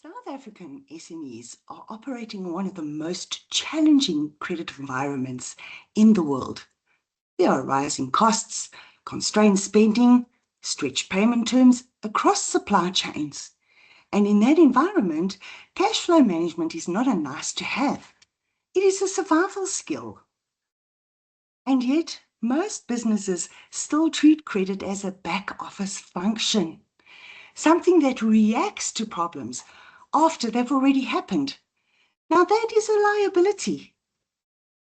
South African SMEs are operating in one of the most challenging credit environments in the world. There are rising costs, constrained spending, stretched payment terms across supply chains. And in that environment, cash flow management is not a nice to have. It is a survival skill. And yet, most businesses still treat credit as a back office function, something that reacts to problems after they've already happened. Now, that is a liability.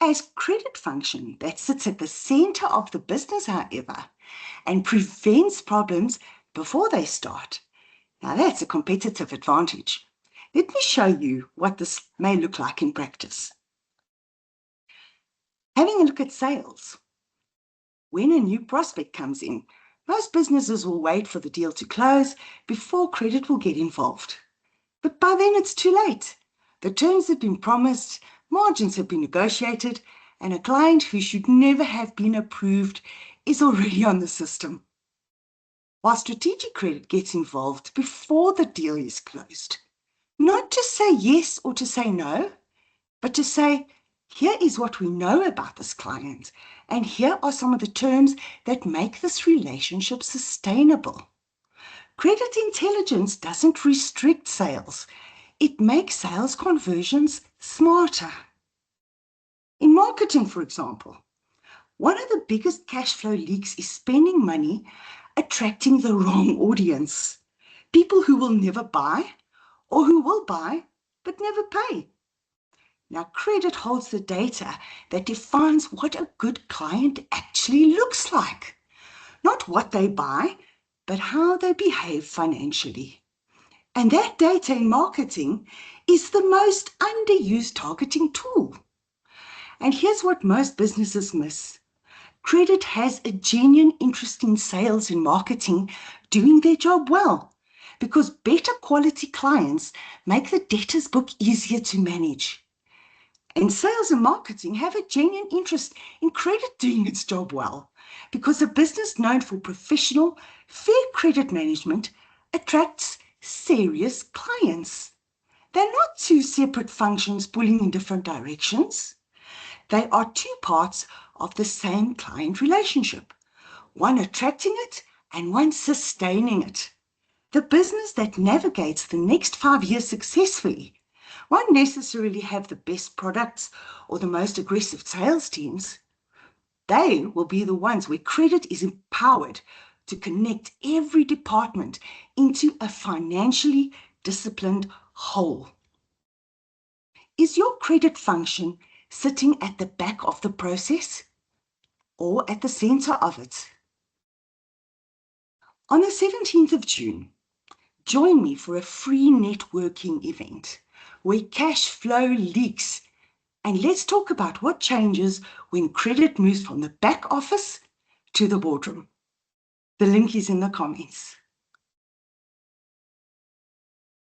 As credit function that sits at the center of the business, however, and prevents problems before they start. Now, that's a competitive advantage. Let me show you what this may look like in practice. Having a look at sales. When a new prospect comes in, most businesses will wait for the deal to close before credit will get involved. But by then it's too late. The terms have been promised, margins have been negotiated, and a client who should never have been approved is already on the system. While strategic credit gets involved before the deal is closed, not to say yes or to say no, but to say, here is what we know about this client, and here are some of the terms that make this relationship sustainable. Credit intelligence doesn't restrict sales. It makes sales conversions smarter. In marketing, for example, one of the biggest cash flow leaks is spending money attracting the wrong audience. People who will never buy or who will buy but never pay. Now, credit holds the data that defines what a good client actually looks like. Not what they buy, but how they behave financially. And that data in marketing is the most underused targeting tool. And here's what most businesses miss. Credit has a genuine interest in sales and marketing doing their job well, because better quality clients make the debtors book easier to manage. And sales and marketing have a genuine interest in credit doing its job well, because a business known for professional, fair credit management attracts serious clients. They're not two separate functions pulling in different directions. They are two parts of the same client relationship, one attracting it and one sustaining it. The business that navigates the next 5 years successfully won't necessarily have the best products or the most aggressive sales teams. They will be the ones where credit is empowered to connect every department into a financially disciplined whole. Is your credit function sitting at the back of the process or at the center of it? On the 17th of June, join me for a free networking event where cash flow leaks, and let's talk about what changes when credit moves from the back office to the boardroom. The link is in the comments.